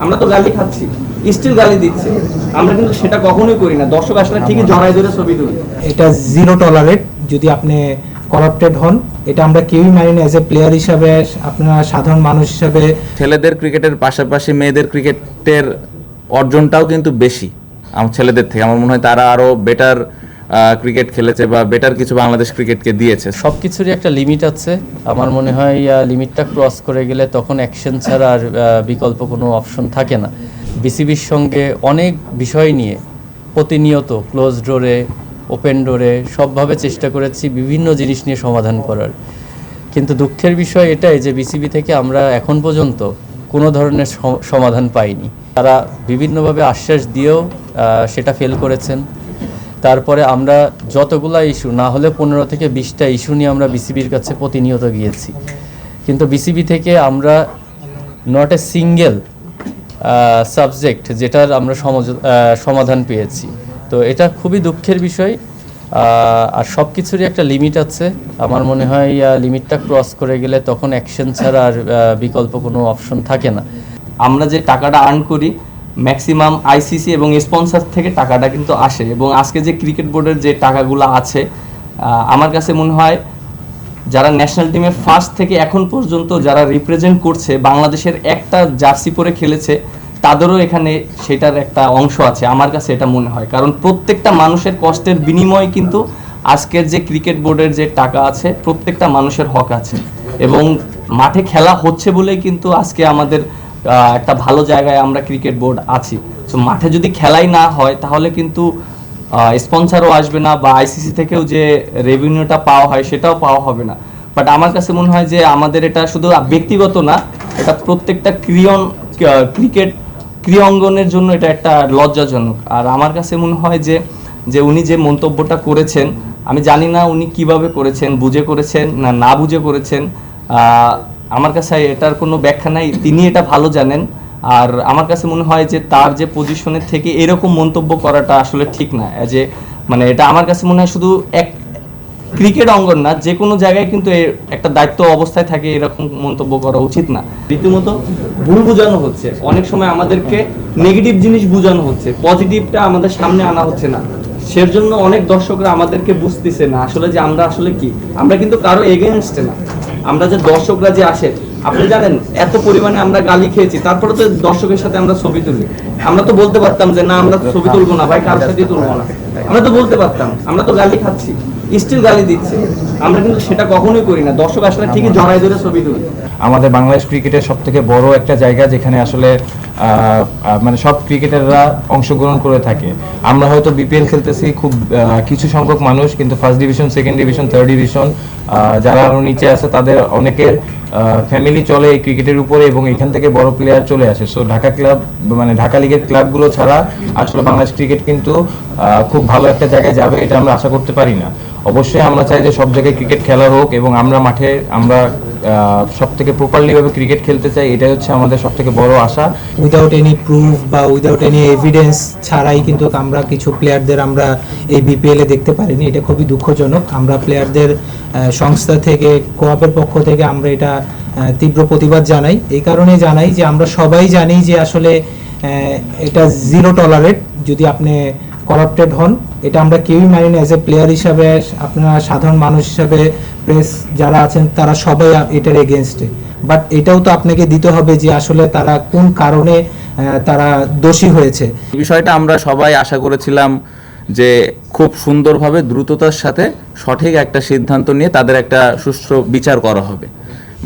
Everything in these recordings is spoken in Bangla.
আমরা তো গালি খাচ্ছি, স্টিল গালি দিচ্ছে, আমরা কিন্তু সেটা কখনোই করি না। দর্শক আসলে ঠিকই জড়াই ধরে ছবি তুলি। এটা জিরো টলারেট। যদি আপনি করাপ্টেড হন, এটা আমরা কেউই মানি না। এজ এ প্লেয়ার হিসাবে, আপনার সাধারণ মানুষ হিসাবে ছেলেদের ক্রিকেটের পাশাপাশি মেয়েদের ক্রিকেটের অর্জনটাও কিন্তু বেশি আমার ছেলেদের থেকে। আমার মনে হয় তারা আরও বেটার ক্রিকেট খেলেছে বা বেটার কিছু বাংলাদেশ ক্রিকেটকে দিয়েছে। সব কিছুরই একটা লিমিট আছে। আমার মনে হয় লিমিটটা ক্রস করে গেলে তখন অ্যাকশন ছাড়া আর বিকল্প কোনো অপশন থাকে না। বিসিবির সঙ্গে অনেক বিষয় নিয়ে প্রতিনিয়ত ক্লোজ ডোরে, ওপেন ডোরে সবভাবে চেষ্টা করেছি বিভিন্ন জিনিস নিয়ে সমাধান করার, কিন্তু দুঃখের বিষয় এটাই যে বিসিবি থেকে আমরা এখন পর্যন্ত কোনো ধরনের সমাধান পাইনি। তারা বিভিন্নভাবে আশ্বাস দিয়েও সেটা ফেল করেছেন। তারপরে আমরা যতগুলা ইস্যু না হলে 15 থেকে 20টা ইস্যু নিয়ে আমরা বিসিবির কাছে প্রতিনিয়ত গিয়েছি, কিন্তু বিসিবি থেকে আমরা নট এ সিঙ্গেল সাবজেক্ট যেটার আমরা সমাধান পেয়েছি। তো এটা খুবই দুঃখের বিষয়। আর সব কিছুরই একটা লিমিট আছে। আমার মনে হয় লিমিটটা ক্রস করে গেলে তখন অ্যাকশন ছাড়া আর বিকল্প কোনো অপশন থাকে না। আমরা যে টাকাটা আর্ন করি ম্যাক্সিমাম আইসিসি এবং স্পন্সর থেকে টাকাটা কিন্তু আসে, এবং আজকে যে ক্রিকেট বোর্ডের যে টাকাগুলো আছে, আমার কাছে মনে হয় যারা ন্যাশনাল টিমে ফার্স্ট থেকে এখন পর্যন্ত যারা রিপ্রেজেন্ট করছে, বাংলাদেশের একটা জার্সি পরে খেলেছে, তাদেরও এখানে সেটার একটা অংশ আছে। আমার কাছে এটা মনে হয়, কারণ প্রত্যেকটা মানুষের কষ্টের বিনিময়ে কিন্তু আজকের যে ক্রিকেট বোর্ডের যে টাকা আছে, প্রত্যেকটা মানুষের হক আছে, এবং মাঠে খেলা হচ্ছে বলেই কিন্তু আজকে আমাদের একটা ভালো জায়গায় আমরা ক্রিকেট বোর্ড আছি। সো মাঠে যদি খেলাই না হয় তাহলে কিন্তু স্পন্সরও আসবে না, বা আইসিসি থেকেও যে রেভিনিউটা পাওয়া হয় সেটাও পাওয়া হবে না। বাট আমার কাছে মনে হয় যে আমাদের এটা শুধু ব্যক্তিগত না, এটা প্রত্যেকটা ক্রিকেট ক্রীড়াঙ্গনের জন্য এটা একটা লজ্জাজনক। আর আমার কাছে মনে হয় যে উনি যে মন্তব্যটা করেছেন, আমি জানি না উনি কিভাবে করেছেন, বুঝে করেছেন না না বুঝে করেছেন। আমার কাছে এটার কোনো ব্যাখ্যা নাই, তিনি এটা ভালো জানেন। আর আমার কাছে মনে হয় যে তার যে পজিশনের থেকে এরকম মন্তব্য করাটা আসলে ঠিক না। যে মানে এটা আমার কাছে মনে হয় শুধু এক ক্রিকেট অঙ্গন না, যে কোনো জায়গায় কিন্তু একটা দায়িত্ব অবস্থায় থাকে এরকম মন্তব্য করা উচিত না। রীতিমতো ভুল বোঝানো হচ্ছে, অনেক সময় আমাদেরকে নেগেটিভ জিনিস বোঝানো হচ্ছে, পজিটিভটা আমাদের সামনে আনা হচ্ছে না। সেজন্য অনেক দর্শকরা আমাদেরকে বুঝতেছে না আসলে যে আমরা আসলে কি। আমরা কিন্তু কারো এগেনস্টে না, আমরা যে দর্শকরা যে আসে, আপনি জানেন এত পরিমাণে আমরা গালি খেয়েছি, তারপরে তো দর্শকের সাথে আমরা ছবি তুলি। আমরা তো বলতে পারতাম যে না আমরা ছবি তুলবো না ভাই, কারোর সাথে তুলবো না, আমরা তো বলতে পারতাম। আমরা তো গালি খাচ্ছি, স্টিল গালি দিচ্ছে, আমরা কিন্তু সেটা কখনোই করি না। দর্শক আসলে ঠিকই জড়াই ধরে ছবি তুলি। আমাদের বাংলাদেশ ক্রিকেটের সব থেকে বড় একটা জায়গা যেখানে আসলে মানে সব ক্রিকেটাররা অংশগ্রহণ করে থাকে। আমরা হয়তো বিপিএল খেলতেছি খুব কিছু সংখ্যক মানুষ, কিন্তু first division, second division, third division যারা আরও নিচে আছে তাদের অনেকের ফ্যামিলি চলে এই ক্রিকেটের উপরে, এবং এখান থেকে বড় প্লেয়ার চলে আসে। সো ঢাকা ক্লাব মানে ঢাকা লিগের ক্লাবগুলো ছাড়া আসলে বাংলাদেশ ক্রিকেট কিন্তু খুব ভালো একটা জায়গায় যাবে এটা আমরা আশা করতে পারি না। অবশ্যই আমরা চাই যে সব জায়গায় ক্রিকেট খেলা হোক, এবং আমরা মাঠে আমরা সব থেকে প্রপারলি ভাবে ক্রিকেট খেলতে চাই, এটাই হচ্ছে আমাদের সব থেকে বড় আশা। উইদাউট এনি প্রুফ বা উইদাউট এনি এভিডেন্স ছাড়াই কিন্তু আমরা কিছু প্লেয়ারদের আমরা এই বিপিএলে দেখতে পারিনি। এটা খুবই দুঃখজনক। আমরা প্লেয়ারদের সংস্থা থেকে, কোঅপের পক্ষ থেকে আমরা এটা তীব্র প্রতিবাদ জানাই। এই কারণে জানাই যে আমরা সবাই জানি যে আসলে এটা জিরো টলারেট। যদি আপনি করাপ্টেড হন, এটা আমরা কেউই মানি না। এজ এ প্লেয়ার হিসাবে, আপনার সাধারণ মানুষ হিসাবে, প্রেস যারা আছেন তারা সবাই এটার এগেনস্টে। বাট এটাও তো আপনাকে দিতে হবে যে আসলে তারা কোন কারণে তারা দোষী হয়েছে। বিষয়টা আমরা সবাই আশা করেছিলাম যে খুব সুন্দরভাবে দ্রুততার সাথে সঠিক একটা সিদ্ধান্ত নিয়ে তাদের একটা সুষ্ঠু বিচার করা হবে।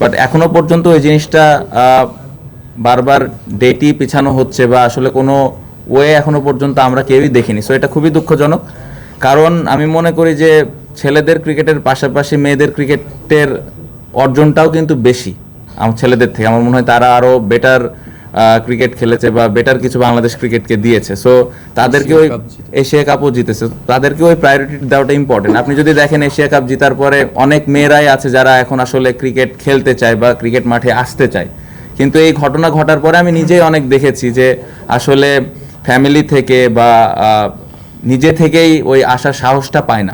বাট এখনো পর্যন্ত ওই জিনিসটা বারবার ডেটই পিছানো হচ্ছে, বা আসলে কোনো ওয়ে এখনো পর্যন্ত আমরা কেউই দেখিনি। সো এটা খুবই দুঃখজনক, কারণ আমি মনে করি যে ছেলেদের ক্রিকেটের পাশাপাশি মেয়েদের ক্রিকেটের অর্জনটাও কিন্তু বেশি আমার ছেলেদের থেকে। আমার মনে হয় তারা আরও বেটার ক্রিকেট খেলেছে বা বেটার কিছু বাংলাদেশ ক্রিকেটকে দিয়েছে। সো তাদেরকে ওই এশিয়া কাপও জিতেছে, তাদেরকে ওই প্রায়োরিটি দেওয়াটা ইম্পর্টেন্ট। আপনি যদি দেখেন এশিয়া কাপ জেতার পরে অনেক মেয়েরাই আছে যারা এখন আসলে ক্রিকেট খেলতে চায় বা ক্রিকেট মাঠে আসতে চায়, কিন্তু এই ঘটনা ঘটার পরে আমি নিজেই অনেক দেখেছি যে আসলে ফ্যামিলি থেকে বা নিজে থেকেই ওই আসার সাহসটা পায় না।